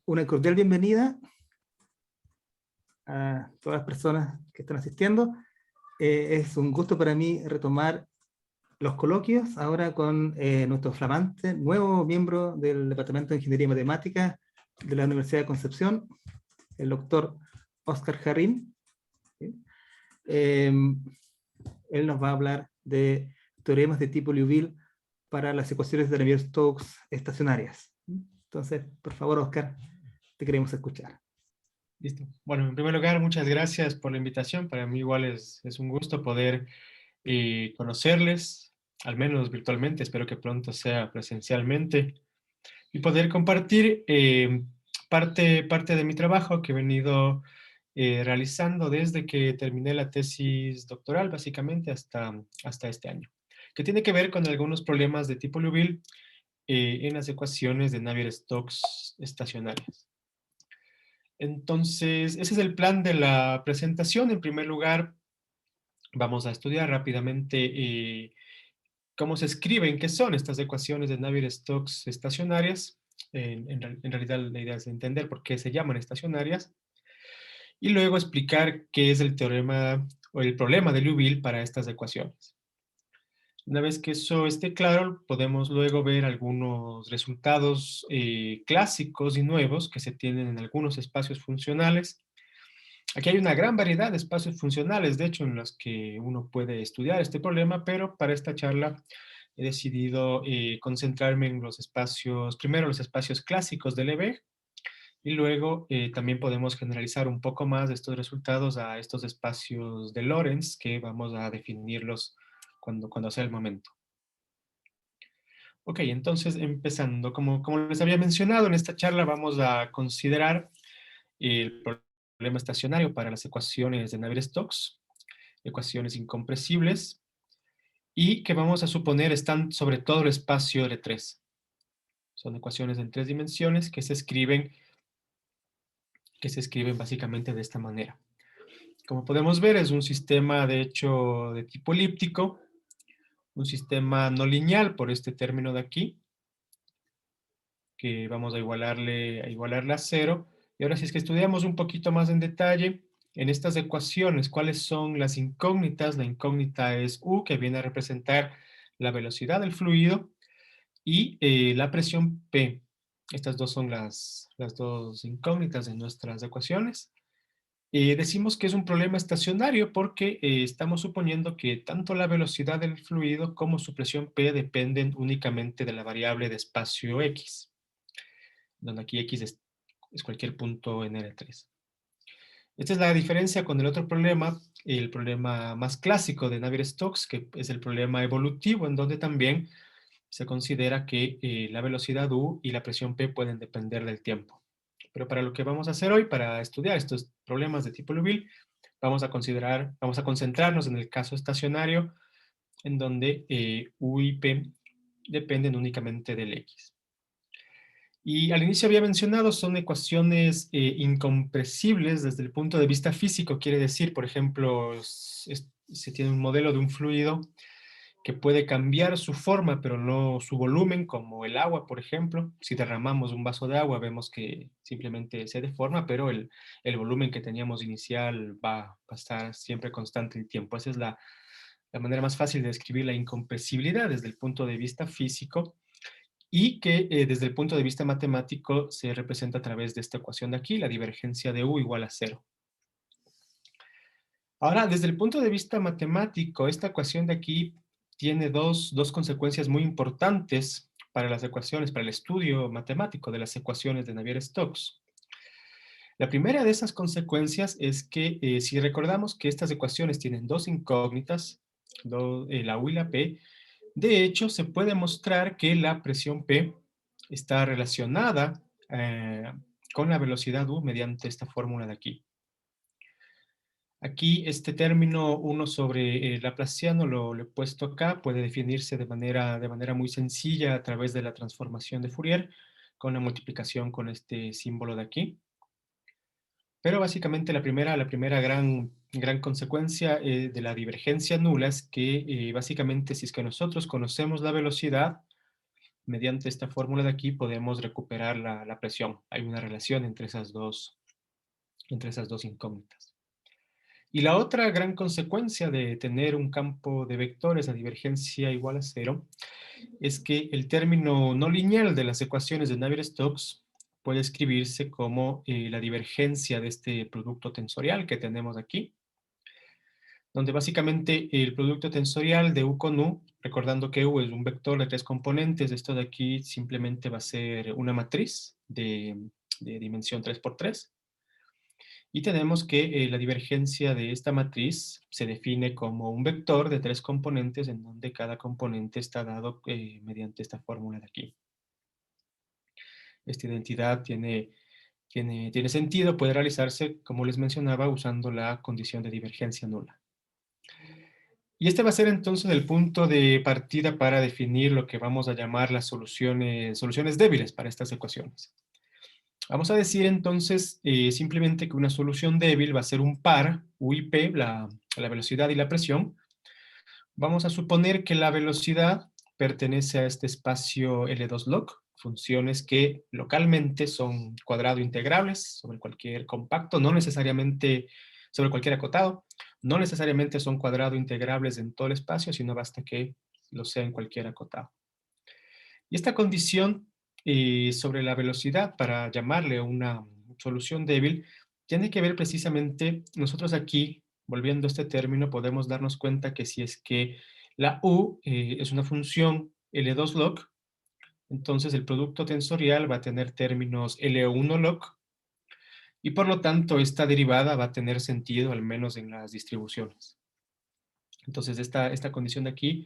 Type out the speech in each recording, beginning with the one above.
una cordial bienvenida a todas las personas que están asistiendo. Es un gusto para mí retomar los coloquios ahora con nuestro flamante nuevo miembro del Departamento de Ingeniería y Matemáticas de la Universidad de Concepción, el doctor Oscar Jarrín. ¿Sí? Él nos va a hablar de teoremas de tipo Liouville para las ecuaciones de Navier-Stokes estacionarias. Entonces, por favor, Oscar, te queremos escuchar. Listo. Bueno, en primer lugar, muchas gracias por la invitación. Para mí igual es un gusto poder conocerles, al menos virtualmente, espero que pronto sea presencialmente, y poder compartir parte de mi trabajo que he venido realizando desde que terminé la tesis doctoral, básicamente hasta este año, que tiene que ver con algunos problemas de tipo Liouville en las ecuaciones de Navier-Stokes estacionarias. Entonces, ese es el plan de la presentación. En primer lugar, vamos a estudiar rápidamente cómo se escriben, qué son estas ecuaciones de Navier-Stokes estacionarias. En realidad, la idea es entender por qué se llaman estacionarias. Y luego explicar qué es el teorema o el problema de Liouville para estas ecuaciones. Una vez que eso esté claro, podemos luego ver algunos resultados clásicos y nuevos que se tienen en algunos espacios funcionales. Aquí hay una gran variedad de espacios funcionales, de hecho, en los que uno puede estudiar este problema, pero para esta charla he decidido concentrarme en los espacios, primero los espacios clásicos del Lebesgue, y luego también podemos generalizar un poco más de estos resultados a estos espacios de Lorentz, que vamos a definirlos cuando sea el momento. Ok, entonces empezando, como les había mencionado, en esta charla vamos a considerar el problema estacionario para las ecuaciones de Navier-Stokes, ecuaciones incompresibles, y que vamos a suponer están sobre todo el espacio L3. Son ecuaciones en 3 dimensiones que se escriben básicamente de esta manera. Como podemos ver, es un sistema de hecho de tipo elíptico, un sistema no lineal por este término de aquí, que vamos a igualarle a 0. Y ahora si es que estudiamos un poquito más en detalle, en estas ecuaciones, ¿cuáles son las incógnitas? La incógnita es U, que viene a representar la velocidad del fluido, y la presión P. Estas dos son las dos incógnitas de nuestras ecuaciones. Decimos que es un problema estacionario porque estamos suponiendo que tanto la velocidad del fluido como su presión P dependen únicamente de la variable de espacio X, donde aquí X es cualquier punto en L3. Esta es la diferencia con el otro problema, el problema más clásico de Navier-Stokes, que es el problema evolutivo, en donde también se considera que la velocidad U y la presión P pueden depender del tiempo. Pero para lo que vamos a hacer hoy, para estudiar estos problemas de tipo Liouville, vamos a concentrarnos en el caso estacionario, en donde U y P dependen únicamente del X. Y al inicio había mencionado, son ecuaciones incompresibles desde el punto de vista físico, quiere decir, por ejemplo, se tiene un modelo de un fluido que puede cambiar su forma, pero no su volumen, como el agua, por ejemplo. Si derramamos un vaso de agua, vemos que simplemente se deforma, pero el volumen que teníamos inicial va a estar siempre constante en el tiempo. Esa es la manera más fácil de describir la incompresibilidad desde el punto de vista físico, y que desde el punto de vista matemático se representa a través de esta ecuación de aquí, la divergencia de U igual a 0. Ahora, desde el punto de vista matemático, esta ecuación de aquí tiene dos consecuencias muy importantes para las ecuaciones, para el estudio matemático de las ecuaciones de Navier-Stokes. La primera de esas consecuencias es que si recordamos que estas ecuaciones tienen dos incógnitas, la U y la P, de hecho se puede mostrar que la presión P está relacionada con la velocidad U mediante esta fórmula de aquí. Aquí este término 1 sobre laplaciano lo he puesto acá, puede definirse de manera muy sencilla a través de la transformación de Fourier con la multiplicación con este símbolo de aquí. Pero básicamente la primera gran consecuencia de la divergencia nula es que básicamente si es que nosotros conocemos la velocidad, mediante esta fórmula de aquí podemos recuperar la presión. Hay una relación entre esas dos incógnitas. Y la otra gran consecuencia de tener un campo de vectores a divergencia igual a cero es que el término no lineal de las ecuaciones de Navier-Stokes puede escribirse como la divergencia de este producto tensorial que tenemos aquí, donde básicamente el producto tensorial de U con U, recordando que U es un vector de 3 componentes, esto de aquí simplemente va a ser una matriz de dimensión 3 por 3. Y tenemos que la divergencia de esta matriz se define como un vector de 3 componentes en donde cada componente está dado mediante esta fórmula de aquí. Esta identidad tiene sentido, puede realizarse, como les mencionaba, usando la condición de divergencia nula. Y este va a ser entonces el punto de partida para definir lo que vamos a llamar las soluciones débiles para estas ecuaciones. Vamos a decir entonces simplemente que una solución débil va a ser un par, U y P, la velocidad y la presión. Vamos a suponer que la velocidad pertenece a este espacio L2 log, funciones que localmente son cuadrado integrables sobre cualquier compacto, no necesariamente sobre cualquier acotado, no necesariamente son cuadrado integrables en todo el espacio, sino basta que lo sea en cualquier acotado. Y esta condición sobre la velocidad, para llamarle una solución débil, tiene que ver precisamente, nosotros aquí, volviendo a este término, podemos darnos cuenta que si es que la U es una función L2 log, entonces el producto tensorial va a tener términos L1 log, y por lo tanto esta derivada va a tener sentido al menos en las distribuciones. Entonces esta condición de aquí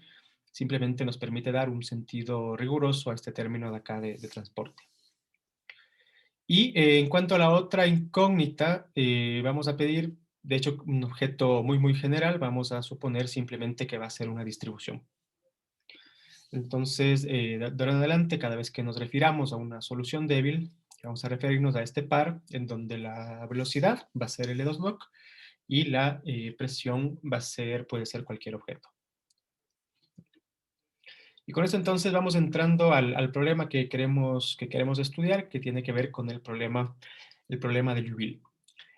simplemente nos permite dar un sentido riguroso a este término de acá de transporte. Y en cuanto a la otra incógnita, vamos a pedir, de hecho, un objeto muy general, vamos a suponer simplemente que va a ser una distribución. Entonces, de ahora en adelante, cada vez que nos refiramos a una solución débil, vamos a referirnos a este par en donde la velocidad va a ser L2 log y la presión puede ser cualquier objeto. Y con esto entonces vamos entrando al problema que queremos estudiar, que tiene que ver con el problema de Liouville.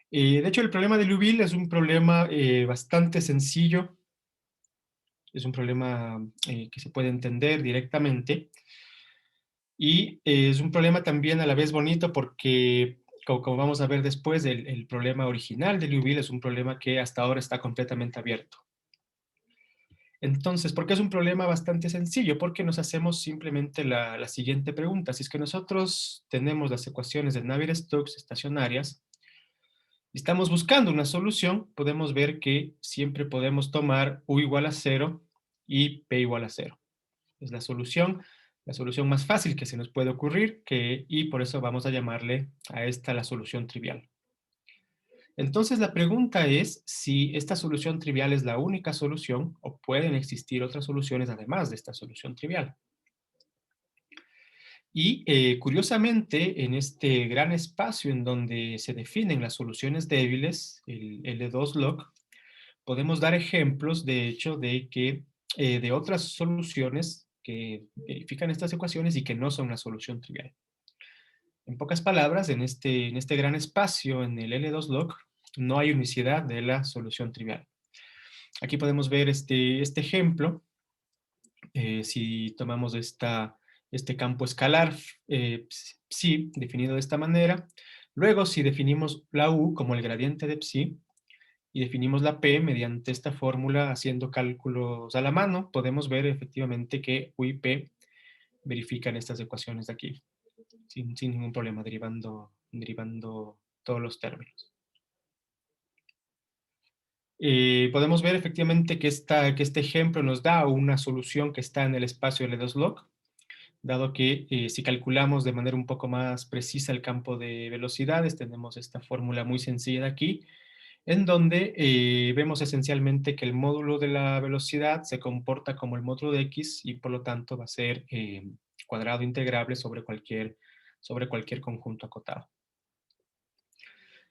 De hecho, el problema de Liouville es un problema bastante sencillo, es un problema que se puede entender directamente, y es un problema también a la vez bonito porque, como vamos a ver después, el problema original de Liouville es un problema que hasta ahora está completamente abierto. Entonces, ¿por qué es un problema bastante sencillo? Porque nos hacemos simplemente la siguiente pregunta. Si es que nosotros tenemos las ecuaciones de Navier-Stokes estacionarias y estamos buscando una solución, podemos ver que siempre podemos tomar U igual a 0 y P igual a 0. Es la solución más fácil que se nos puede ocurrir, y por eso vamos a llamarle a esta la solución trivial. Entonces la pregunta es si esta solución trivial es la única solución o pueden existir otras soluciones además de esta solución trivial. Y curiosamente, en este gran espacio en donde se definen las soluciones débiles, el L2 log, podemos dar ejemplos, de hecho, de otras soluciones que verifican estas ecuaciones y que no son la solución trivial. En pocas palabras, en este gran espacio, en el L2 log, no hay unicidad de la solución trivial. Aquí podemos ver este ejemplo. Si tomamos este campo escalar psi, definido de esta manera, luego si definimos la U como el gradiente de psi, y definimos la P mediante esta fórmula haciendo cálculos a la mano, podemos ver efectivamente que U y P verifican estas ecuaciones de aquí, sin ningún problema, derivando todos los términos. Podemos ver efectivamente que este ejemplo nos da una solución que está en el espacio L2 log, dado que si calculamos de manera un poco más precisa el campo de velocidades, tenemos esta fórmula muy sencilla de aquí, en donde vemos esencialmente que el módulo de la velocidad se comporta como el módulo de x y por lo tanto va a ser cuadrado integrable sobre cualquier conjunto acotado.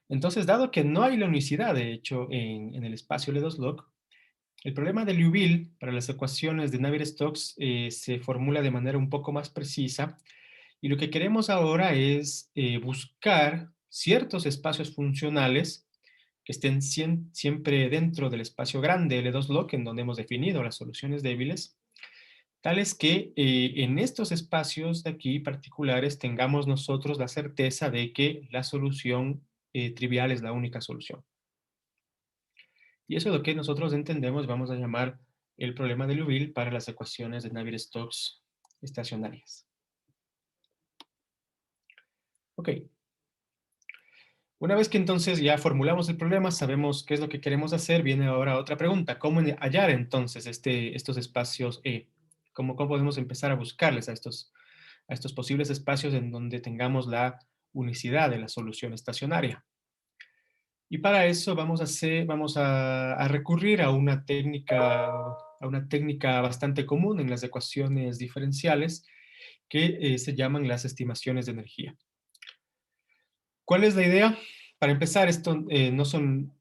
Entonces, dado que no hay la unicidad, de hecho, en el espacio L2 log, El problema de Liouville para las ecuaciones de Navier-Stokes se formula de manera un poco más precisa, y lo que queremos ahora es buscar ciertos espacios funcionales que estén siempre dentro del espacio grande L2-log, en donde hemos definido las soluciones débiles, tales que en estos espacios de aquí particulares tengamos nosotros la certeza de que la solución trivial es la única solución. Y eso es lo que nosotros entendemos, vamos a llamar el problema de Liouville para las ecuaciones de Navier-Stokes estacionarias. Ok. Una vez que entonces ya formulamos el problema, sabemos qué es lo que queremos hacer, viene ahora otra pregunta. ¿Cómo hallar entonces estos espacios E? ¿Cómo podemos empezar a buscarles a estos posibles espacios en donde tengamos la unicidad de la solución estacionaria? Y para eso vamos a recurrir a una técnica bastante común en las ecuaciones diferenciales que se llaman las estimaciones de energía. ¿Cuál es la idea? Para empezar, esto no son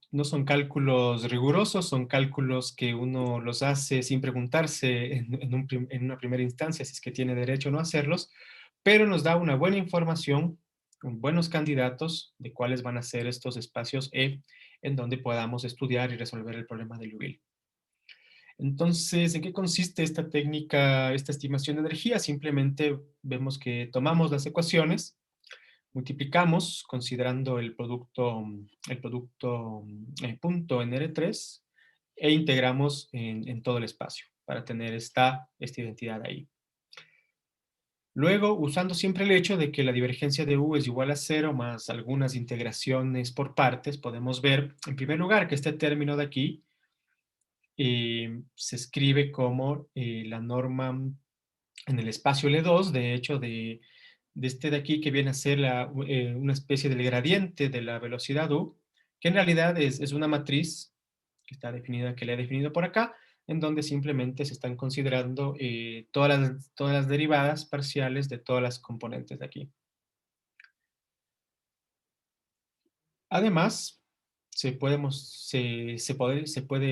cálculos rigurosos, son cálculos que uno los hace sin preguntarse en una primera instancia si es que tiene derecho o no a hacerlos, pero nos da una buena información, con buenos candidatos de cuáles van a ser estos espacios E en donde podamos estudiar y resolver el problema de Liouville. Entonces, ¿en qué consiste esta técnica, esta estimación de energía? Simplemente vemos que tomamos las ecuaciones, multiplicamos considerando el producto punto en R3 e integramos en todo el espacio para tener esta identidad ahí. Luego, usando siempre el hecho de que la divergencia de U es igual a 0 más algunas integraciones por partes, podemos ver, en primer lugar, que este término de aquí se escribe como la norma en el espacio L2, de hecho, de este de aquí, que viene a ser una especie del gradiente de la velocidad U, que en realidad es una matriz que está definida, que le he definido por acá, en donde simplemente se están considerando todas las derivadas parciales de todas las componentes de aquí. Además, se puede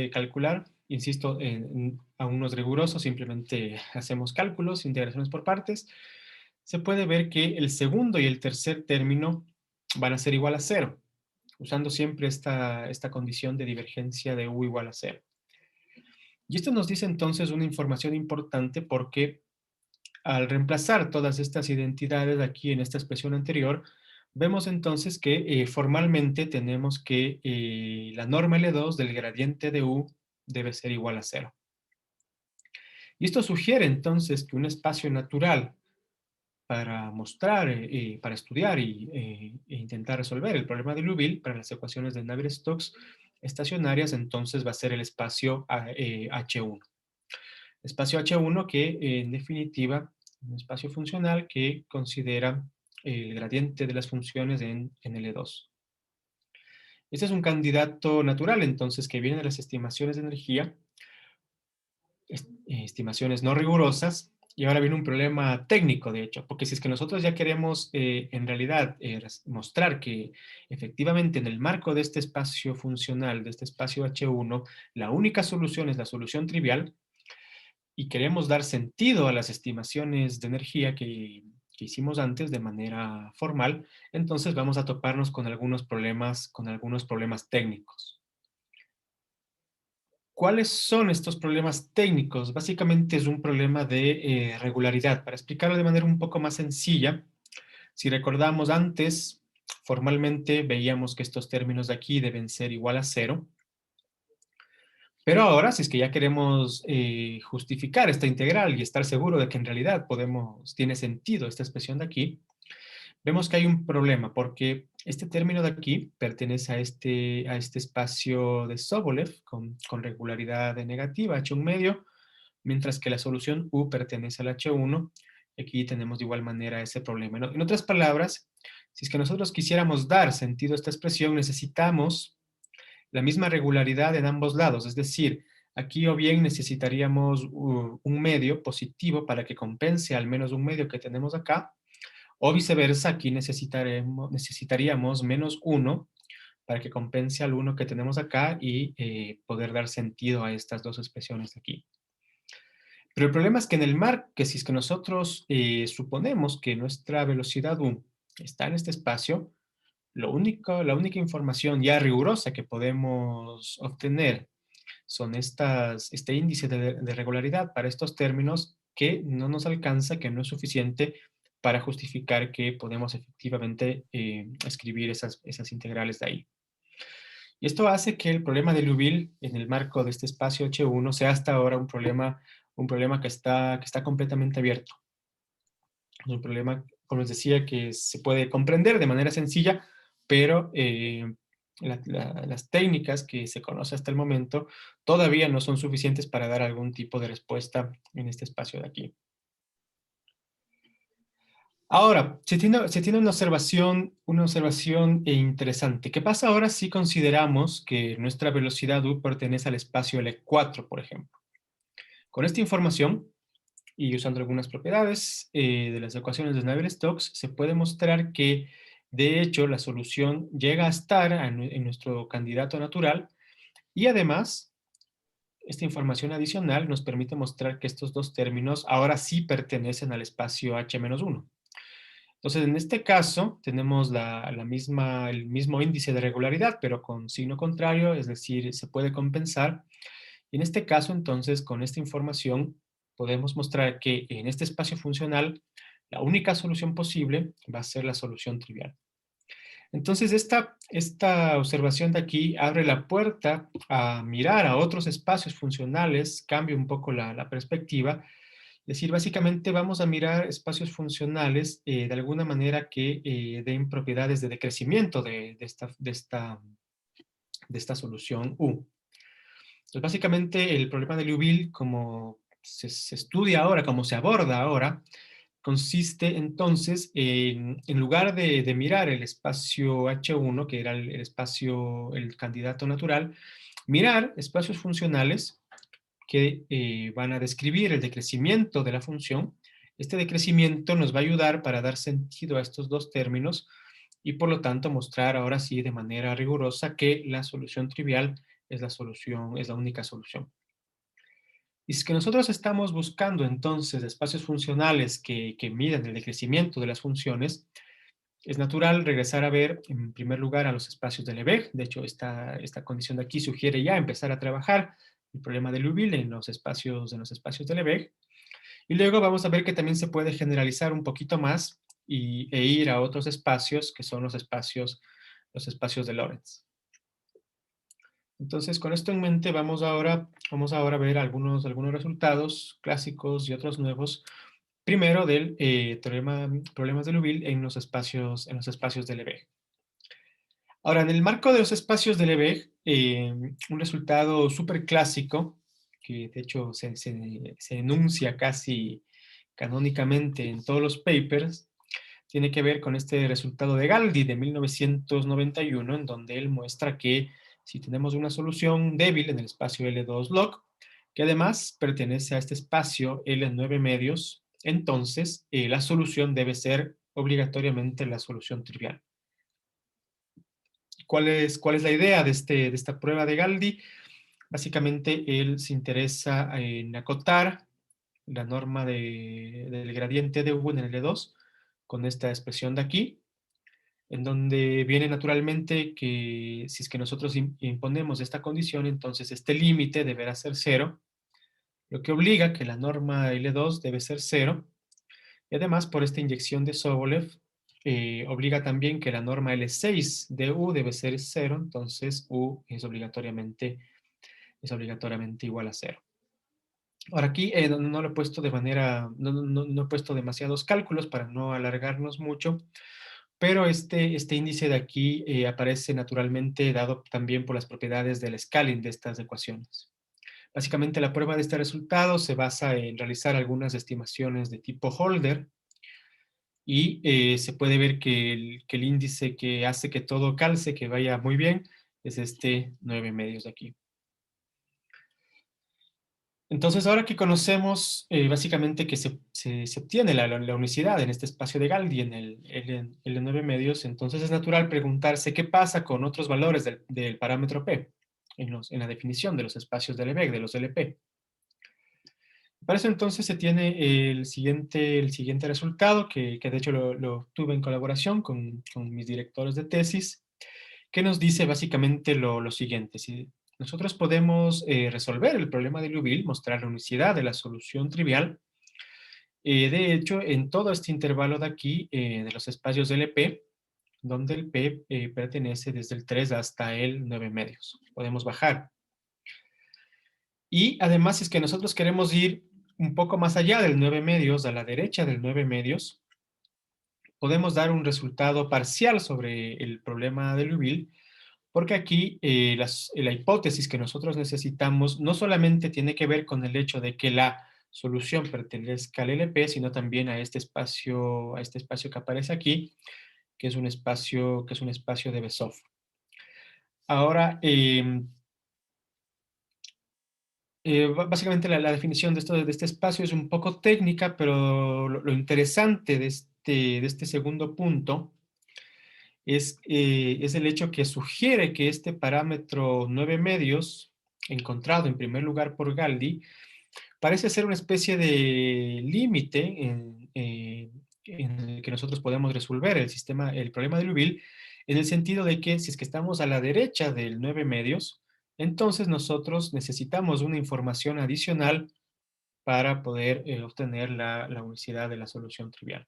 calcular, insisto, aún no es riguroso, simplemente hacemos cálculos, integraciones por partes. Se puede ver que el segundo y el tercer término van a ser igual a 0, usando siempre esta condición de divergencia de U igual a 0. Y esto nos dice entonces una información importante, porque al reemplazar todas estas identidades aquí en esta expresión anterior, vemos entonces que formalmente tenemos que la norma L2 del gradiente de U debe ser igual a 0. Y esto sugiere entonces que un espacio natural para mostrar, para estudiar e intentar resolver el problema de Liouville para las ecuaciones de Navier-Stokes estacionarias, entonces va a ser el espacio H1. Espacio H1 que en definitiva un espacio funcional que considera el gradiente de las funciones en L2. Este es un candidato natural, entonces, que viene de las estimaciones de energía, estimaciones no rigurosas, y ahora viene un problema técnico, de hecho, porque si es que nosotros ya queremos en realidad mostrar que efectivamente en el marco de este espacio funcional, de este espacio H1, la única solución es la solución trivial, y queremos dar sentido a las estimaciones de energía que hicimos antes de manera formal, entonces vamos a toparnos con algunos problemas técnicos. ¿Cuáles son estos problemas técnicos? Básicamente es un problema de regularidad. Para explicarlo de manera un poco más sencilla, si recordamos antes, formalmente veíamos que estos términos de aquí deben ser igual a 0. Pero ahora, si es que ya queremos justificar esta integral y estar seguro de que en realidad tiene sentido esta expresión de aquí, vemos que hay un problema, porque este término de aquí pertenece a este espacio de Sobolev con regularidad negativa, H1 medio, mientras que la solución U pertenece al H1. Aquí tenemos de igual manera ese problema. En otras palabras, si es que nosotros quisiéramos dar sentido a esta expresión, necesitamos la misma regularidad en ambos lados, es decir, aquí o bien necesitaríamos un medio positivo para que compense al menos un medio que tenemos acá, o viceversa, aquí necesitaríamos -1 para que compense al 1 que tenemos acá y poder dar sentido a estas dos expresiones de aquí. Pero el problema es que en el mar, que si es que nosotros suponemos que nuestra velocidad u está en este espacio, la única información ya rigurosa que podemos obtener son este índice de regularidad para estos términos que no nos alcanza, que no es suficiente para justificar que podemos efectivamente escribir esas integrales de ahí. Y esto hace que el problema de Liouville en el marco de este espacio H1 sea hasta ahora un problema que está completamente abierto. Es un problema, como les decía, que se puede comprender de manera sencilla, pero las técnicas que se conoce hasta el momento todavía no son suficientes para dar algún tipo de respuesta en este espacio de aquí. Ahora, se tiene una observación interesante. ¿Qué pasa ahora si consideramos que nuestra velocidad u pertenece al espacio L4, por ejemplo? Con esta información, y usando algunas propiedades de las ecuaciones de Navier-Stokes, se puede mostrar que, de hecho, la solución llega a estar en nuestro candidato natural, y además, esta información adicional nos permite mostrar que estos dos términos ahora sí pertenecen al espacio H-1. Entonces, en este caso, tenemos el mismo índice de regularidad, pero con signo contrario, es decir, se puede compensar. Y en este caso, entonces, con esta información, podemos mostrar que en este espacio funcional, la única solución posible va a ser la solución trivial. Entonces, esta observación de aquí abre la puerta a mirar a otros espacios funcionales, cambia un poco la perspectiva. Es decir, básicamente vamos a mirar espacios funcionales de alguna manera que den propiedades de decrecimiento de esta solución U. Entonces, básicamente el problema de Liouville, como se estudia ahora, como se aborda ahora, consiste entonces en lugar de mirar el espacio H1, que era el candidato natural, mirar espacios funcionales que van a describir el decrecimiento de la función. Este decrecimiento nos va a ayudar para dar sentido a estos dos términos y por lo tanto mostrar ahora sí de manera rigurosa que la solución trivial es la única solución. Y si es que nosotros estamos buscando entonces espacios funcionales que miden el decrecimiento de las funciones, es natural regresar a ver en primer lugar a los espacios de Lebesgue. De hecho, esta condición de aquí sugiere ya empezar a trabajar el problema de Liouville en los espacios de Lebesgue. Y luego vamos a ver que también se puede generalizar un poquito más e ir a otros espacios que son los espacios de Lorentz. Entonces, con esto en mente, vamos ahora a ver algunos resultados clásicos y otros nuevos. Primero del problemas de Liouville en los espacios de Lebesgue. Ahora, en el marco de los espacios de Lebesgue, un resultado súper clásico, que de hecho se enuncia casi canónicamente en todos los papers, tiene que ver con este resultado de Galdi de 1991, en donde él muestra que si tenemos una solución débil en el espacio L2 log, que además pertenece a este espacio L9 medios, entonces la solución debe ser obligatoriamente la solución trivial. ¿Cuál es la idea de esta prueba de Galdi? Básicamente, él se interesa en acotar la norma del gradiente de U en el L2 con esta expresión de aquí, en donde viene naturalmente que si es que nosotros imponemos esta condición, entonces este límite deberá ser 0, lo que obliga que la norma L2 debe ser 0, y además por esta inyección de Sobolev, obliga también que la norma L6 de U debe ser 0, entonces U es obligatoriamente igual a 0. Ahora aquí no lo he puesto no he puesto demasiados cálculos para no alargarnos mucho, pero este índice de aquí aparece naturalmente dado también por las propiedades del scaling de estas ecuaciones. Básicamente la prueba de este resultado se basa en realizar algunas estimaciones de tipo Holder y se puede ver que el índice que hace que todo calce, que vaya muy bien, es este 9 medios de aquí. Entonces, ahora que conocemos básicamente que se obtiene la unicidad en este espacio de Galdi, en el L9 medios, entonces es natural preguntarse qué pasa con otros valores del parámetro P en la definición de los espacios de Lebesgue, de los LP. Para eso entonces se tiene el siguiente resultado, que de hecho lo tuve en colaboración con mis directores de tesis, que nos dice básicamente lo siguiente. Si nosotros podemos resolver el problema de Liouville, mostrar la unicidad de la solución trivial, de hecho, en todo este intervalo de aquí, de los espacios LP, donde el P pertenece desde el 3 hasta el 9 medios. Podemos bajar. Y además, si es que nosotros queremos ir un poco más allá del 9 medios, a la derecha del 9 medios, podemos dar un resultado parcial sobre el problema de Liouville, porque aquí la hipótesis que nosotros necesitamos no solamente tiene que ver con el hecho de que la solución pertenezca al LP, sino también a este espacio que aparece aquí, que es un espacio de Bezoff. Ahora, básicamente la definición de este espacio es un poco técnica, pero lo interesante de este segundo punto es el hecho que sugiere que este parámetro 9 medios, encontrado en primer lugar por Galdi, parece ser una especie de límite en el que nosotros podemos resolver el problema de Liouville, en el sentido de que si es que estamos a la derecha del 9 medios, entonces nosotros necesitamos una información adicional para poder obtener la unicidad de la solución trivial.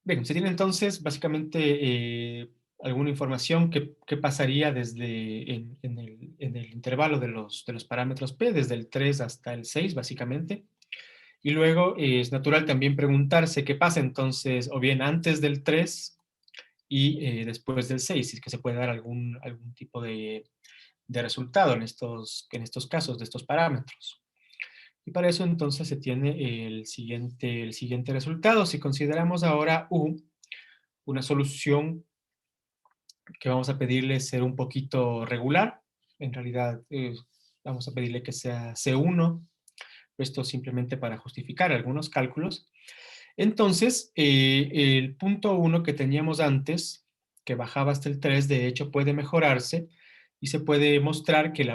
Bien, se tiene entonces básicamente alguna información que pasaría en el intervalo de los parámetros P, desde el 3 hasta el 6, básicamente. Y luego es natural también preguntarse qué pasa entonces, o bien antes del 3 y después del 6, si es que se puede dar algún tipo de resultado en estos casos de estos parámetros. Y para eso entonces se tiene el siguiente resultado. Si consideramos ahora U una solución que vamos a pedirle ser un poquito regular, en realidad vamos a pedirle que sea C1, esto simplemente para justificar algunos cálculos. Entonces, el punto 1 que teníamos antes, que bajaba hasta el 3, de hecho puede mejorarse y se puede mostrar que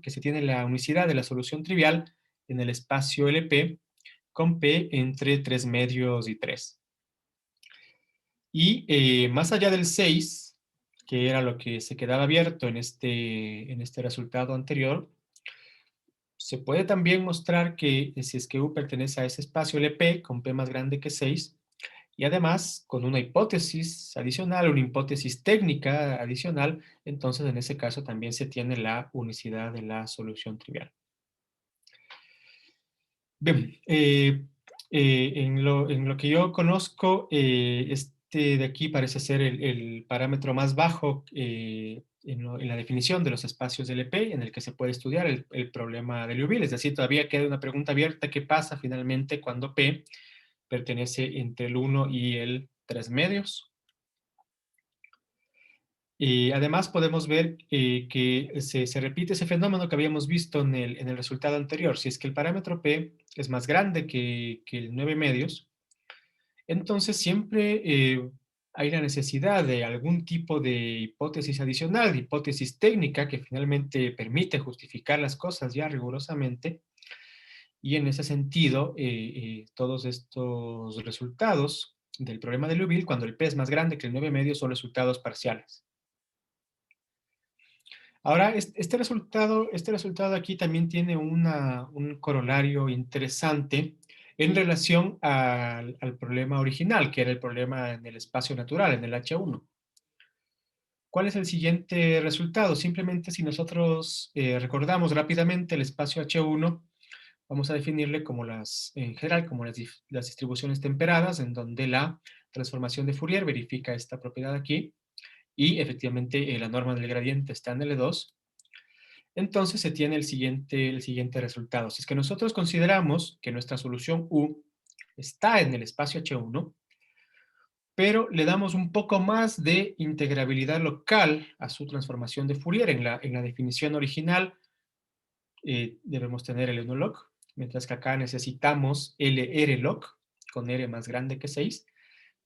que se tiene la unicidad de la solución trivial en el espacio LP con P entre 3 medios y 3. Y más allá del 6, que era lo que se quedaba abierto en este resultado anterior, se puede también mostrar que si es que U pertenece a ese espacio LP con P más grande que 6, y además con una hipótesis adicional, una hipótesis técnica adicional, entonces en ese caso también se tiene la unicidad de la solución trivial. Bien, en lo que yo conozco, este de aquí parece ser el parámetro más bajo en la definición de los espacios LP en el que se puede estudiar el problema de Liouville. Es decir, todavía queda una pregunta abierta: ¿qué pasa finalmente cuando P pertenece entre el 1 y el 3 medios? Además, podemos ver que se repite ese fenómeno que habíamos visto en el resultado anterior. Si es que el parámetro P es más grande que el 9 medios, entonces siempre hay la necesidad de algún tipo de hipótesis adicional, de hipótesis técnica que finalmente permite justificar las cosas ya rigurosamente. Y en ese sentido, todos estos resultados del problema de Liouville, cuando el P es más grande que el 9 medios, son resultados parciales. Ahora, este resultado aquí también tiene un corolario interesante en relación al problema original, que era el problema en el espacio natural, en el H1. ¿Cuál es el siguiente resultado? Simplemente si nosotros recordamos rápidamente el espacio H1, vamos a definirle como en general, como las distribuciones temperadas, en donde la transformación de Fourier verifica esta propiedad aquí, y efectivamente la norma del gradiente está en L2. Entonces se tiene el siguiente resultado. Si es que nosotros consideramos que nuestra solución U está en el espacio H1, pero le damos un poco más de integrabilidad local a su transformación de Fourier. En la definición original debemos tener L1log, mientras que acá necesitamos LRlog, con R más grande que 6.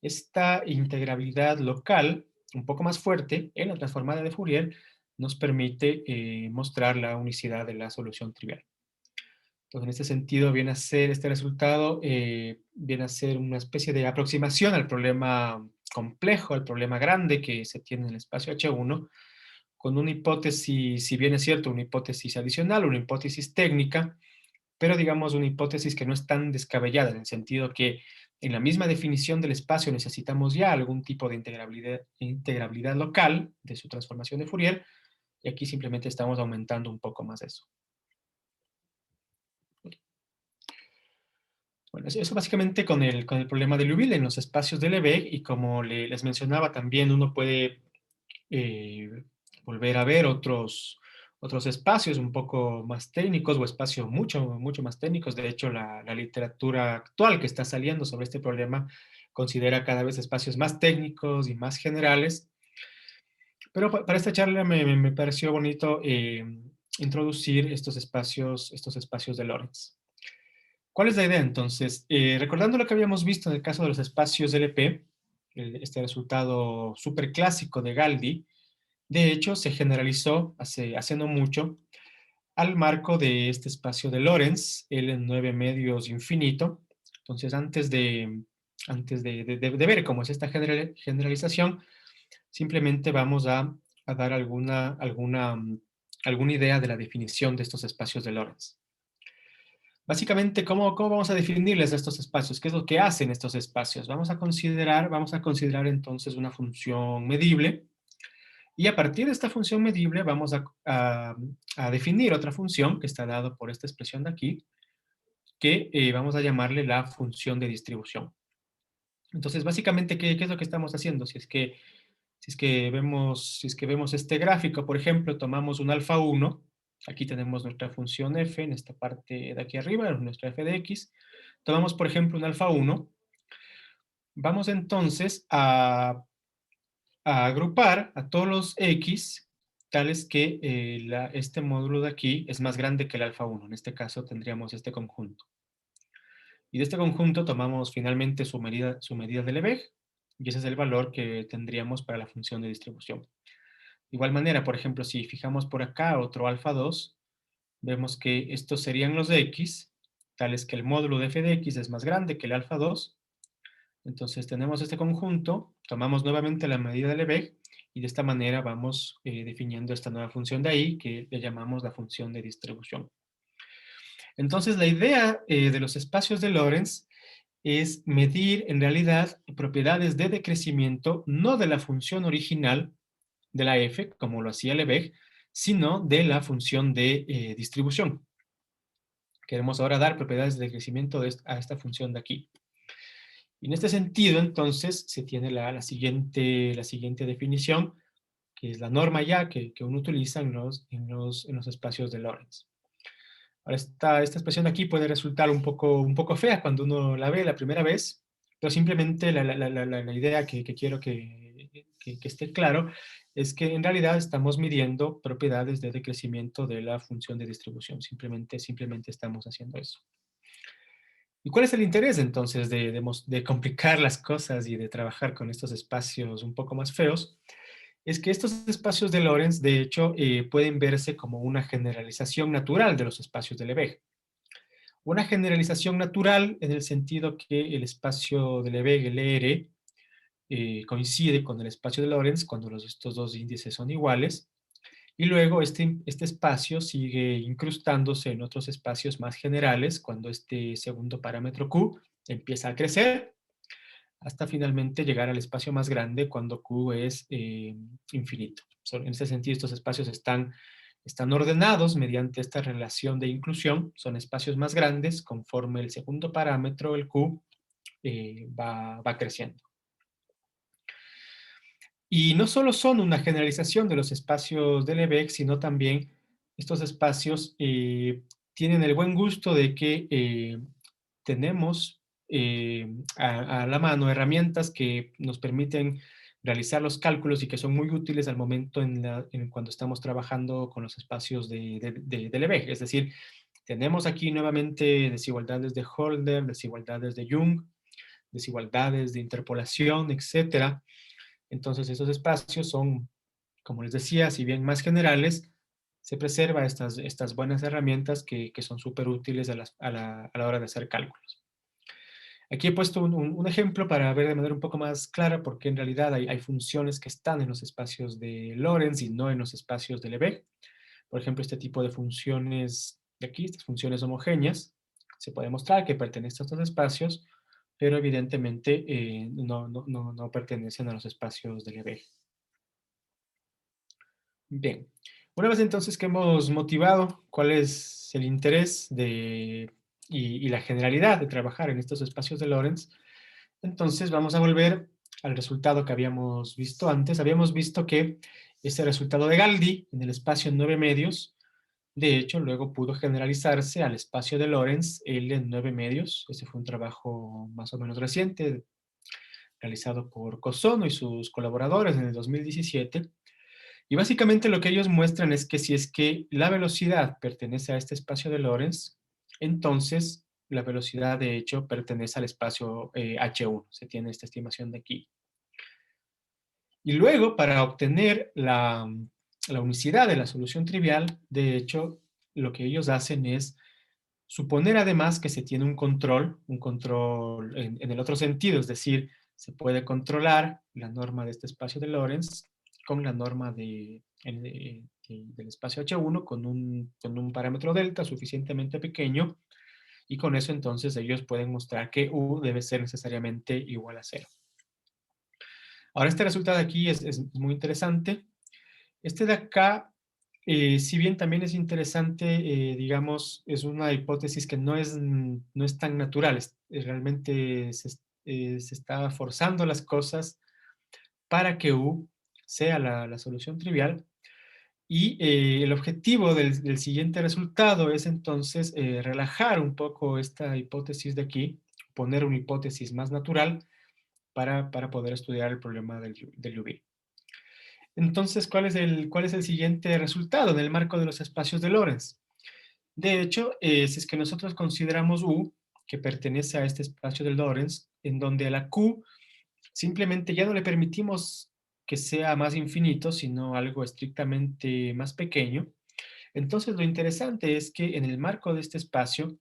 Esta integrabilidad local, un poco más fuerte, en la transformada de Fourier, nos permite mostrar la unicidad de la solución trivial. Entonces, en este sentido, viene a ser este resultado, viene a ser una especie de aproximación al problema complejo, al problema grande que se tiene en el espacio H1, con una hipótesis, si bien es cierto, una hipótesis adicional, una hipótesis técnica, pero digamos una hipótesis que no es tan descabellada, en el sentido que en la misma definición del espacio necesitamos ya algún tipo de integrabilidad local de su transformación de Fourier, y aquí simplemente estamos aumentando un poco más eso. Bueno, eso básicamente con el problema de Liouville en los espacios de Lebesgue, y como les mencionaba también, uno puede volver a ver otros espacios un poco más técnicos o espacios mucho más técnicos. De hecho, la literatura actual que está saliendo sobre este problema considera cada vez espacios más técnicos y más generales. Pero para esta charla me pareció bonito introducir estos espacios de Lorentz. ¿Cuál es la idea entonces? Recordando lo que habíamos visto en el caso de los espacios LP, este resultado súper clásico de Galdi, de hecho se generalizó hace no mucho al marco de este espacio de Lorentz, L en 9 medios infinito. Entonces, antes de ver cómo es esta generalización, simplemente vamos a dar alguna idea de la definición de estos espacios de Lorentz. Básicamente, ¿cómo vamos a definirles estos espacios? ¿Qué es lo que hacen estos espacios? Vamos a considerar entonces una función medible, y a partir de esta función medible vamos a definir otra función que está dada por esta expresión de aquí, que vamos a llamarle la función de distribución. Entonces, básicamente, ¿qué es lo que estamos haciendo? Si es que vemos este gráfico, por ejemplo, tomamos un alfa 1, aquí tenemos nuestra función f en esta parte de aquí arriba, nuestra f de x. Tomamos, por ejemplo, un alfa 1. Vamos entonces a agrupar a todos los x tales que este módulo de aquí es más grande que el alfa 1. En este caso tendríamos este conjunto. Y de este conjunto tomamos finalmente su medida de Lebesgue, y ese es el valor que tendríamos para la función de distribución. De igual manera, por ejemplo, si fijamos por acá otro alfa 2, vemos que estos serían los de x, tales que el módulo de f de x es más grande que el alfa 2. Entonces tenemos este conjunto, tomamos nuevamente la medida de Lebesgue, y de esta manera vamos definiendo esta nueva función de ahí, que le llamamos la función de distribución. Entonces la idea de los espacios de Lorentz es medir en realidad propiedades de decrecimiento, no de la función original de la f, como lo hacía Lebesgue, sino de la función de distribución. Queremos ahora dar propiedades de decrecimiento a esta función de aquí. Y en este sentido, entonces, se tiene la siguiente definición, que es la norma ya que uno utiliza en los espacios de Lorentz. Ahora, esta expresión de aquí puede resultar un poco fea cuando uno la ve la primera vez, pero simplemente la idea que quiero que esté claro es que en realidad estamos midiendo propiedades de decrecimiento de la función de distribución. Simplemente estamos haciendo eso. ¿Y cuál es el interés entonces de complicar las cosas y de trabajar con estos espacios un poco más feos? Es que estos espacios de Lorentz, de hecho, pueden verse como una generalización natural de los espacios de Lebesgue. Una generalización natural en el sentido que el espacio de Lebesgue, LR, coincide con el espacio de Lorentz cuando estos dos índices son iguales, y luego este espacio sigue incrustándose en otros espacios más generales cuando este segundo parámetro Q empieza a crecer, hasta finalmente llegar al espacio más grande cuando Q es infinito. En ese sentido, estos espacios están ordenados mediante esta relación de inclusión, son espacios más grandes conforme el segundo parámetro, el Q, va creciendo. Y no solo son una generalización de los espacios de Lebesgue, sino también estos espacios tienen el buen gusto de que tenemos a la mano herramientas que nos permiten realizar los cálculos y que son muy útiles al momento cuando estamos trabajando con los espacios de Lebesgue. Es decir, tenemos aquí nuevamente desigualdades de Holder, desigualdades de Young, desigualdades de interpolación, etcétera. Entonces, esos espacios son, como les decía, si bien más generales, se preserva estas buenas herramientas que son súper útiles a la hora de hacer cálculos. Aquí he puesto un ejemplo para ver de manera un poco más clara porque en realidad hay funciones que están en los espacios de Lorentz y no en los espacios de Lebesgue. Por ejemplo, este tipo de funciones de aquí, estas funciones homogéneas, se puede mostrar que pertenecen a estos espacios, pero evidentemente no pertenecen a los espacios de Lebesgue. Bien, una vez entonces que hemos motivado cuál es el interés y la generalidad de trabajar en estos espacios de Lorentz, entonces vamos a volver al resultado que habíamos visto antes. Habíamos visto que ese resultado de Galdi en el espacio 9 medios, de hecho, luego pudo generalizarse al espacio de Lorentz L en 9 medios. Ese fue un trabajo más o menos reciente, realizado por Cosono y sus colaboradores en el 2017. Y básicamente lo que ellos muestran es que si es que la velocidad pertenece a este espacio de Lorentz, entonces la velocidad de hecho pertenece al espacio H1. Se tiene esta estimación de aquí. Y luego, para obtener la unicidad de la solución trivial, de hecho, lo que ellos hacen es suponer además que se tiene un control en el otro sentido, es decir, se puede controlar la norma de este espacio de Lorentz con la norma del espacio H1 con un parámetro delta suficientemente pequeño y con eso entonces ellos pueden mostrar que U debe ser necesariamente igual a 0. Ahora este resultado de aquí es muy interesante. Este de acá, si bien también es interesante, digamos, es una hipótesis que no es tan natural. Realmente se está forzando las cosas para que U sea la solución trivial. Y el objetivo del siguiente resultado es entonces relajar un poco esta hipótesis de aquí, poner una hipótesis más natural para poder estudiar el problema del UV. Entonces, ¿cuál es el siguiente resultado en el marco de los espacios de Lorentz? De hecho, si es que nosotros consideramos U, que pertenece a este espacio de Lorentz, en donde a la Q simplemente ya no le permitimos que sea más infinito, sino algo estrictamente más pequeño. Entonces, lo interesante es que en el marco de este espacio,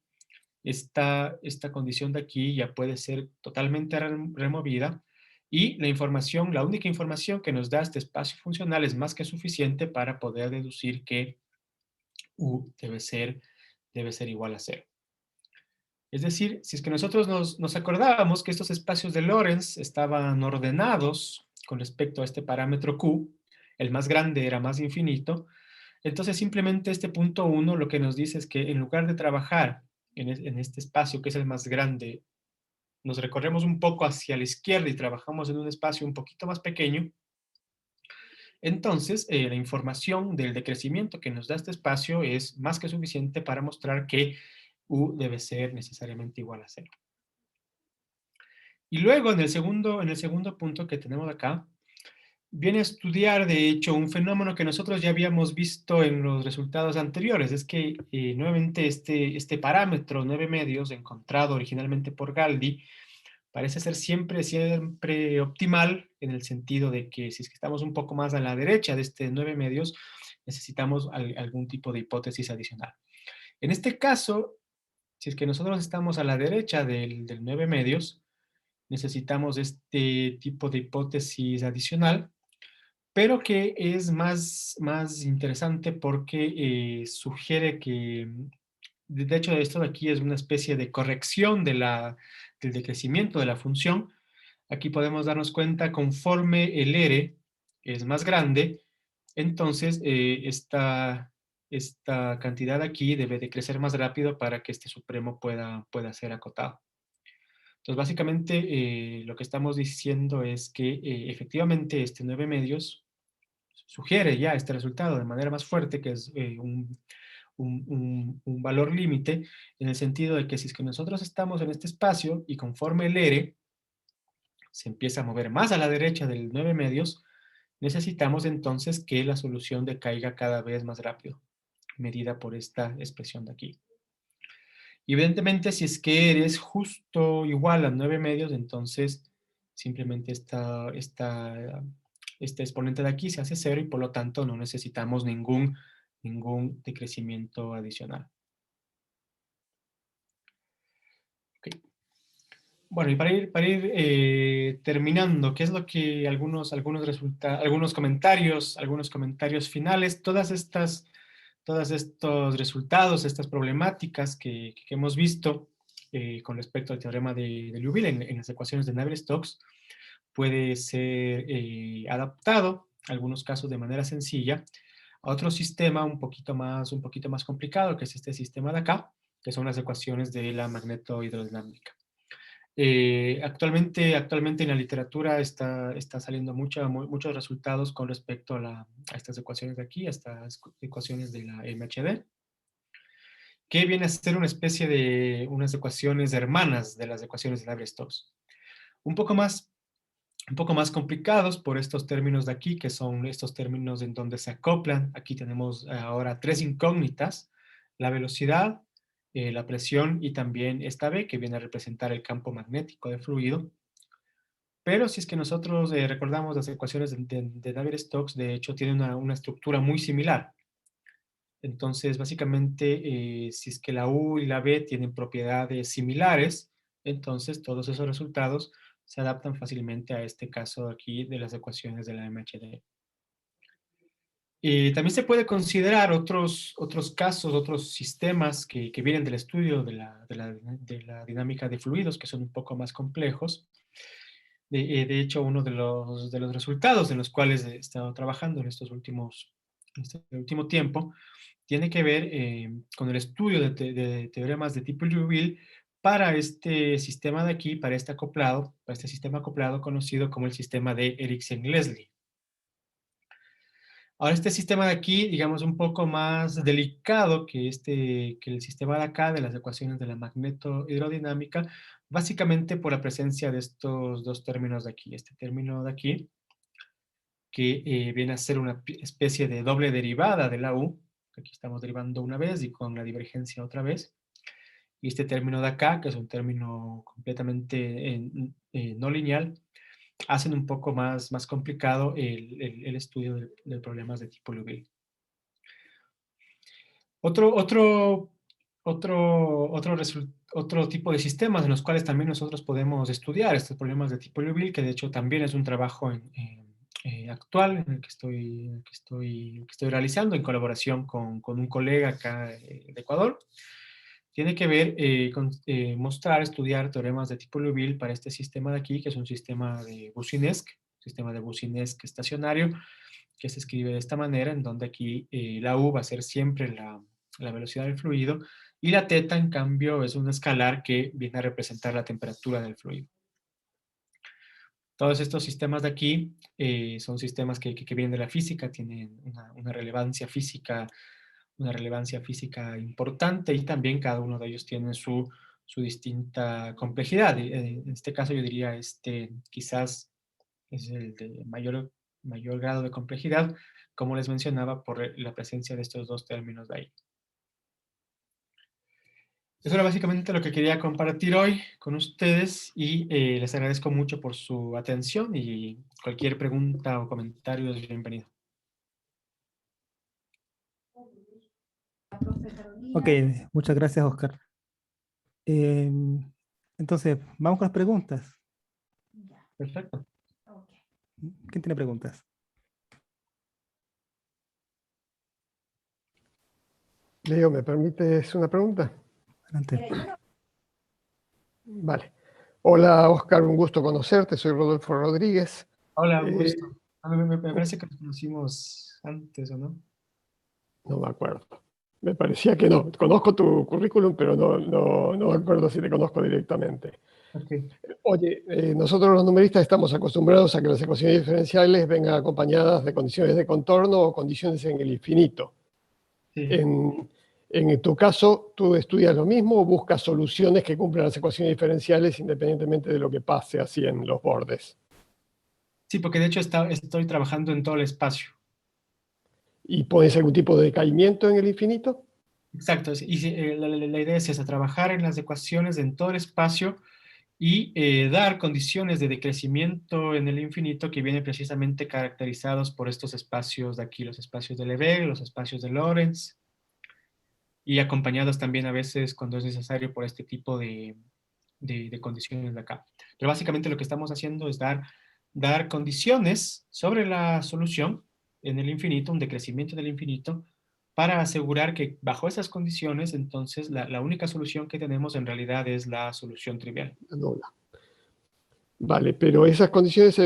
esta condición de aquí ya puede ser totalmente removida y la única información que nos da este espacio funcional es más que suficiente para poder deducir que U debe ser igual a 0. Es decir, si es que nosotros nos acordábamos que estos espacios de Lorentz estaban ordenados con respecto a este parámetro Q, el más grande era más infinito, entonces simplemente este punto 1 lo que nos dice es que en lugar de trabajar en este espacio que es el más grande, nos recorremos un poco hacia la izquierda y trabajamos en un espacio un poquito más pequeño, entonces la información del decrecimiento que nos da este espacio es más que suficiente para mostrar que U debe ser necesariamente igual a 0. Y luego en el segundo punto que tenemos acá, viene a estudiar de hecho un fenómeno que nosotros ya habíamos visto en los resultados anteriores, es que nuevamente este parámetro 9 medios encontrado originalmente por Galdi parece ser siempre optimal en el sentido de que si es que estamos un poco más a la derecha de este 9 medios, necesitamos algún tipo de hipótesis adicional. En este caso, si es que nosotros estamos a la derecha del 9 medios, necesitamos este tipo de hipótesis adicional, pero que es más interesante porque sugiere que, de hecho, esto de aquí es una especie de corrección del decrecimiento de la función. Aquí podemos darnos cuenta conforme el R es más grande, entonces esta cantidad aquí debe de crecer más rápido para que este supremo pueda ser acotado. Entonces, básicamente, lo que estamos diciendo es que efectivamente este 9 medios sugiere ya este resultado de manera más fuerte, que es un valor límite, en el sentido de que si es que nosotros estamos en este espacio y conforme el R se empieza a mover más a la derecha del 9 medios, necesitamos entonces que la solución decaiga cada vez más rápido, medida por esta expresión de aquí. Y evidentemente, si es que eres justo igual a 9 medios, entonces simplemente este exponente de aquí se hace 0 y por lo tanto no necesitamos ningún decrecimiento adicional. Okay. Bueno, y para ir terminando, ¿qué es lo que algunos comentarios finales? Todos estos resultados, estas problemáticas que hemos visto con respecto al teorema de Liouville en las ecuaciones de Navier-Stokes, puede ser adaptado, en algunos casos de manera sencilla, a otro sistema un poquito más complicado, que es este sistema de acá, que son las ecuaciones de la magnetohidrodinámica. Actualmente en la literatura está saliendo muchos resultados con respecto a estas ecuaciones de aquí, a estas ecuaciones de la MHD, que viene a ser una especie de unas ecuaciones hermanas de las ecuaciones de Navier-Stokes. Un poco más complicados por estos términos de aquí, que son estos términos en donde se acoplan. Aquí tenemos ahora 3 incógnitas: la velocidad, la presión y también esta B, que viene a representar el campo magnético del fluido. Pero si es que nosotros recordamos las ecuaciones de Navier-Stokes, de hecho tienen una estructura muy similar. Entonces, básicamente, si es que la U y la B tienen propiedades similares, entonces todos esos resultados se adaptan fácilmente a este caso aquí de las ecuaciones de la MHD. También se puede considerar otros casos, otros sistemas que vienen del estudio de la dinámica de fluidos, que son un poco más complejos. De hecho, uno de los resultados en los cuales he estado trabajando en este último tiempo tiene que ver con el estudio de teoremas de tipo Liouville para este sistema de aquí, para este sistema acoplado conocido como el sistema de Eriksen-Leslie. Ahora, este sistema de aquí, digamos, un poco más delicado que el sistema de acá, de las ecuaciones de la magnetohidrodinámica, básicamente por la presencia de estos dos términos de aquí. Este término de aquí, que viene a ser una especie de doble derivada de la U. Aquí estamos derivando una vez y con la divergencia otra vez. Y este término de acá, que es un término completamente no lineal, hacen un poco más complicado el estudio de problemas de tipo Liouville. Otro tipo de sistemas en los cuales también nosotros podemos estudiar estos problemas de tipo Liouville, que de hecho también es un trabajo actual en el que estoy realizando en colaboración con un colega acá de Ecuador, tiene que ver con estudiar teoremas de tipo Liouville para este sistema de aquí, que es un sistema de Boussinesq estacionario, que se escribe de esta manera, en donde aquí la U va a ser siempre la velocidad del fluido, y la teta, en cambio, es un escalar que viene a representar la temperatura del fluido. Todos estos sistemas de aquí son sistemas que vienen de la física, tienen una relevancia física importante, y también cada uno de ellos tiene su distinta complejidad. En este caso yo diría quizás es el de mayor grado de complejidad, como les mencionaba, por la presencia de estos dos términos de ahí. Eso era básicamente lo que quería compartir hoy con ustedes, y les agradezco mucho por su atención, y cualquier pregunta o comentario es bienvenido. Ok, muchas gracias, Oscar. Entonces, vamos con las preguntas. Perfecto. ¿Quién tiene preguntas? Leo, ¿me permites una pregunta? Adelante. Vale. Hola, Oscar, un gusto conocerte. Soy Rodolfo Rodríguez. Hola, un gusto. Me parece que nos conocimos antes, ¿o no? No me acuerdo. Me parecía que no. Conozco tu currículum, pero no me acuerdo si te conozco directamente. Okay. Oye, nosotros los numeristas estamos acostumbrados a que las ecuaciones diferenciales vengan acompañadas de condiciones de contorno o condiciones en el infinito. Sí. En tu caso, ¿tú estudias lo mismo o buscas soluciones que cumplan las ecuaciones diferenciales independientemente de lo que pase así en los bordes? Sí, porque de hecho estoy trabajando en todo el espacio. ¿Y pones algún tipo de decaimiento en el infinito? Exacto, y la idea es esa, trabajar en las ecuaciones en todo el espacio y dar condiciones de decrecimiento en el infinito que vienen precisamente caracterizados por estos espacios de aquí, los espacios de Lebesgue, los espacios de Lorentz, y acompañados también a veces cuando es necesario por este tipo de condiciones de acá. Pero básicamente lo que estamos haciendo es dar condiciones sobre la solución en el infinito, un decrecimiento del infinito, para asegurar que bajo esas condiciones, entonces la única solución que tenemos en realidad es la solución trivial. Nula. Vale, pero esas condiciones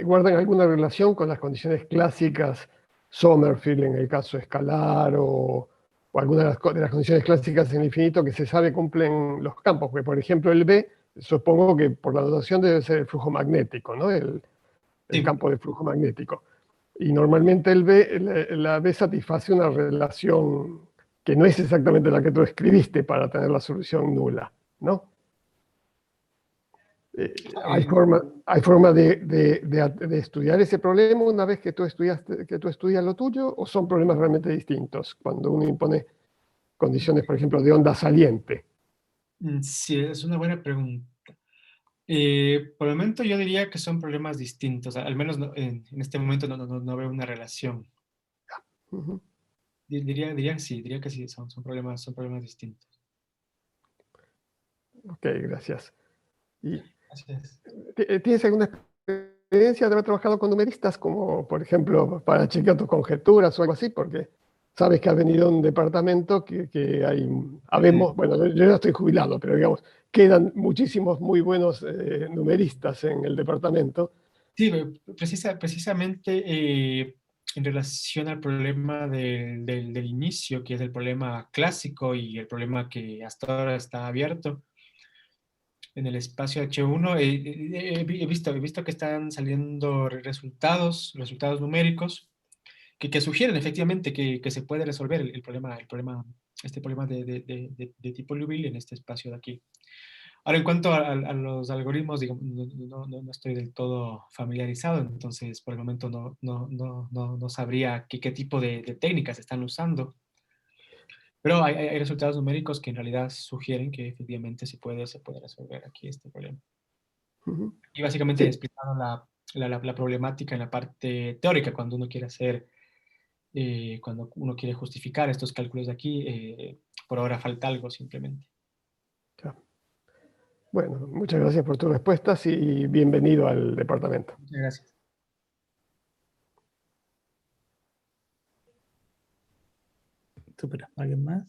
guardan alguna relación con las condiciones clásicas, Sommerfeld en el caso escalar, o algunas de las condiciones clásicas en el infinito que se sabe cumplen los campos. Porque, por ejemplo, el B, supongo que por la notación debe ser el flujo magnético, ¿no? El Sí, campo de flujo magnético. Y normalmente el B, la B satisface una relación que no es exactamente la que tú escribiste para tener la solución nula, ¿no? ¿Hay forma de estudiar ese problema una vez que tú estudias lo tuyo, o son problemas realmente distintos cuando uno impone condiciones, por ejemplo, de onda saliente? sí, es una buena pregunta. Por el momento yo diría que son problemas distintos, al menos en este momento no veo una relación. Ujú. Diría que sí, son problemas distintos. Ok, gracias. ¿Y Gracias. tienes alguna experiencia de haber trabajado con numeristas, como por ejemplo para chequear tus conjeturas o algo así? Porque sabes que has venido a un departamento que habemos, bueno, yo ya estoy jubilado, pero digamos, quedan muchísimos muy buenos numeristas en el departamento. Sí, precisamente en relación al problema del inicio, que es el problema clásico y el problema que hasta ahora está abierto en el espacio H1, he visto que están saliendo resultados numéricos que sugieren efectivamente que se puede resolver este problema de tipo Liouville en este espacio de aquí. Ahora, en cuanto a los algoritmos, digamos, no estoy del todo familiarizado, entonces por el momento no sabría qué tipo de técnicas están usando, pero hay resultados numéricos que en realidad sugieren que efectivamente se puede resolver aquí este problema. Ujú. Y básicamente he Sí, explicado la problemática en la parte teórica, cuando uno quiere justificar estos cálculos de aquí, por ahora falta algo simplemente. ya. Bueno, muchas gracias por tus respuestas y bienvenido al departamento. Muchas gracias. Súper. ¿Alguien más?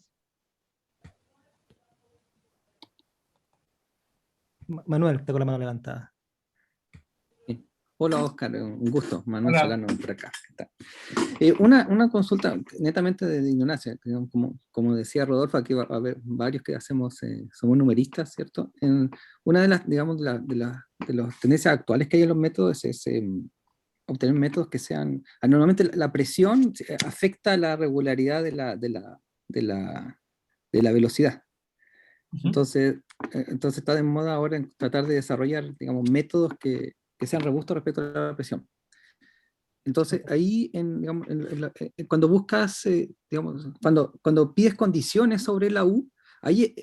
Manuel, está con la mano levantada. Sí. Hola Oscar, un gusto, Manuel Hola. Solano por acá. Una consulta netamente de ignorancia, digamos, como decía Rodolfo, aquí va a haber varios que somos numeristas, ¿cierto? Una de las, digamos, de las tendencias actuales que hay en los métodos es obtener métodos que sean, normalmente la presión afecta la regularidad de la velocidad. Ujú. Entonces está de moda ahora en tratar de desarrollar, digamos, métodos que sean robustos respecto a la presión. Entonces, ahí, digamos, cuando buscas, digamos, cuando pides condiciones sobre la U, ahí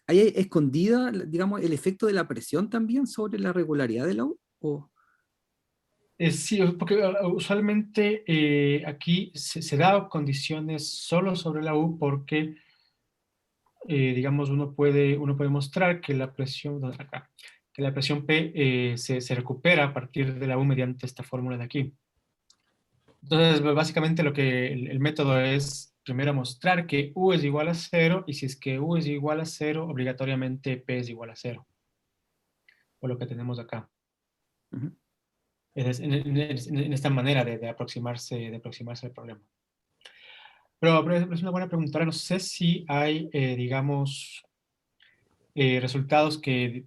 escondida, digamos, el efecto de la presión también sobre la regularidad de la U. Sí, porque usualmente aquí se da condiciones solo sobre la U porque, digamos, uno puede mostrar que la presión, acá, que la presión P se recupera a partir de la U mediante esta fórmula de aquí. Entonces, básicamente el método es primero mostrar que U es igual a 0, y si es que U es igual a 0, obligatoriamente P es igual a 0, o lo que tenemos acá. Ujú. En esta manera de aproximarse al problema. Pero es una buena pregunta. Ahora no sé si hay, digamos, resultados que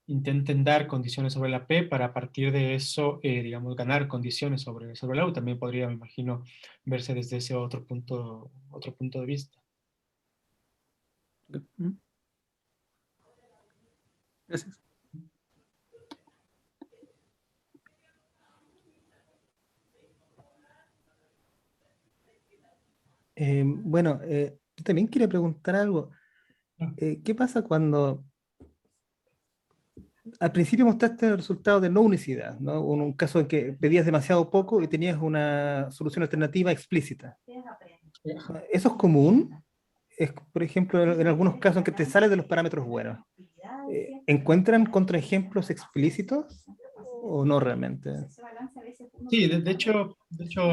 intenten dar condiciones sobre la P para a partir de eso, digamos, ganar condiciones sobre la U. También podría, me imagino, verse desde ese otro punto de vista. Gracias. Bueno, yo también quería preguntar algo. ¿Qué pasa cuando al principio mostraste el resultado de no unicidad, ¿no? Un caso en que pedías demasiado poco y tenías una solución alternativa explícita? ¿Eso es común? Es, por ejemplo, en algunos casos en que te sales de los parámetros buenos. ¿Encuentran contraejemplos explícitos o no realmente? Sí, de hecho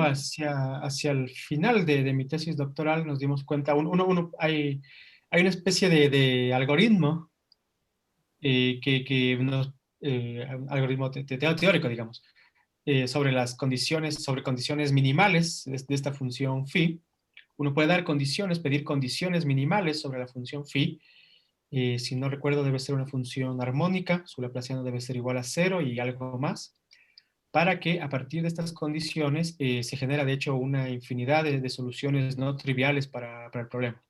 hacia el final de mi tesis doctoral nos dimos cuenta, hay una especie de algoritmo que nos, algoritmo teórico, digamos, sobre condiciones minimales de esta función phi. Uno puede dar condiciones, pedir condiciones minimales sobre la función phi. Si no recuerdo, debe ser una función armónica, su laplaciano debe ser igual a 0 y algo más, para que a partir de estas condiciones se genera de hecho una infinidad de soluciones no triviales para el problema.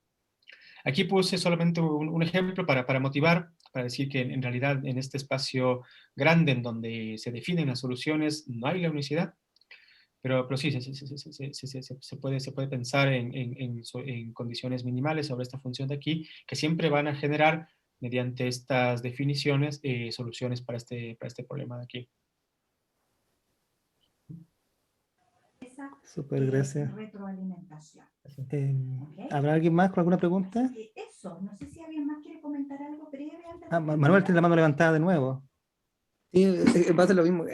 Aquí puse solamente un ejemplo para motivar, para decir que en realidad en este espacio grande en donde se definen las soluciones no hay la unicidad, pero sí, se puede pensar en condiciones minimales sobre esta función de aquí, que siempre van a generar, mediante estas definiciones, soluciones para este problema de aquí. Súper, gracias. Retroalimentación. ¿Habrá alguien más con alguna pregunta? Eso, no sé si alguien más quiere comentar algo breve antes de Manuel tiene la mano levantada de nuevo. Sí, pasa lo mismo.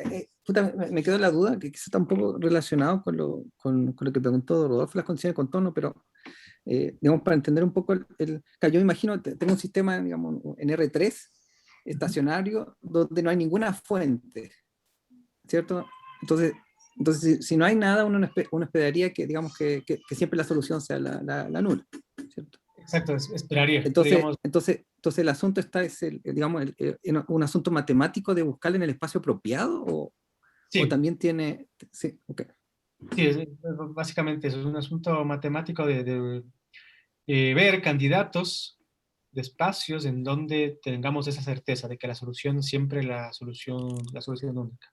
Puta, me quedó la duda, que quizá está un poco relacionado con lo que preguntó Rodolfo, las condiciones de contorno, pero digamos, para entender un poco claro, yo me imagino, tengo un sistema, digamos, en R3, estacionario, donde no hay ninguna fuente, ¿cierto? Entonces si no hay nada, uno esperaría que, digamos, que siempre la solución sea la nula, ¿cierto? Exacto, esperaría. Entonces el asunto está, digamos, un asunto matemático de buscarle en el espacio apropiado, sí. O también tiene... Sí, ok. Sí, básicamente eso es un asunto matemático de ver candidatos de espacios en donde tengamos esa certeza de que la solución siempre la solución única.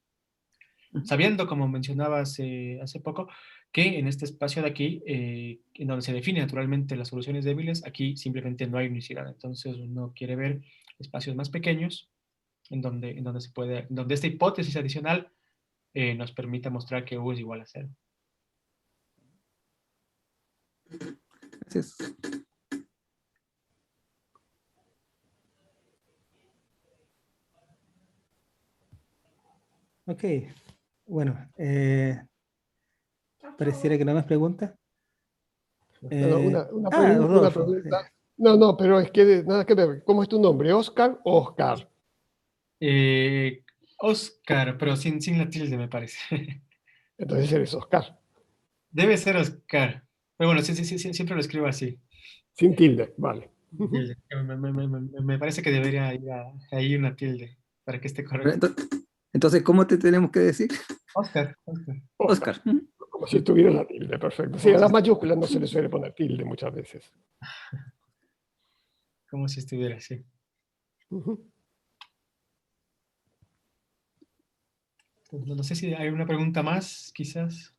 Sabiendo, como mencionaba hace poco, que en este espacio de aquí, en donde se definen naturalmente las soluciones débiles, aquí simplemente no hay unicidad. Entonces uno quiere ver espacios más pequeños en donde donde esta hipótesis adicional nos permita mostrar que U es igual a 0. Gracias. Ok, bueno, pareciera que no hay más preguntas. Una Rodolfo. pregunta. No, pero es que nada que ver. ¿Cómo es tu nombre? ¿Oscar o Oscar? Oscar, pero sin la tilde, me parece. Entonces eres Oscar. Debe ser Oscar. Pero bueno, sí, siempre lo escribo así. Sin tilde, vale. Tilde. Me parece que debería ir ahí una tilde para que esté correcto. Entonces, ¿cómo te tenemos que decir? Oscar. Oscar. Como si estuviera la tilde, perfecto. Sí, a las mayúsculas no se le suele poner tilde muchas veces. Como si estuviera así. No sé si hay una pregunta más, quizás.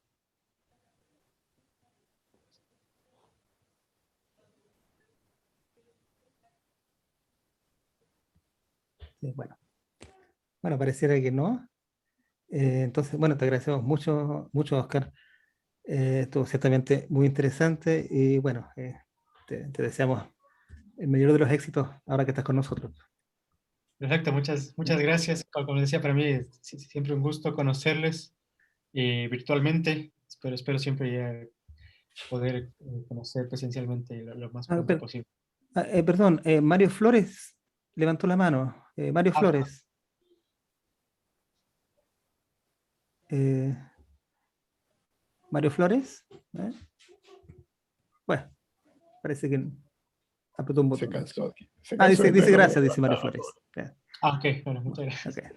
Sí, bueno, pareciera que no. Entonces, bueno, te agradecemos mucho, Oscar. Estuvo ciertamente muy interesante y bueno, te deseamos el mayor de los éxitos ahora que estás con nosotros. Perfecto, muchas gracias. Como decía, para mí es siempre un gusto conocerles virtualmente. Espero siempre poder conocer presencialmente lo más pronto posible. Perdón, Mario Flores levantó la mano. Mario Flores. Mario Flores. Bueno, parece que apretó un botón. Se cansó Dice gracias, dice Mario Flores. Ok, bueno, muchas gracias. Okay.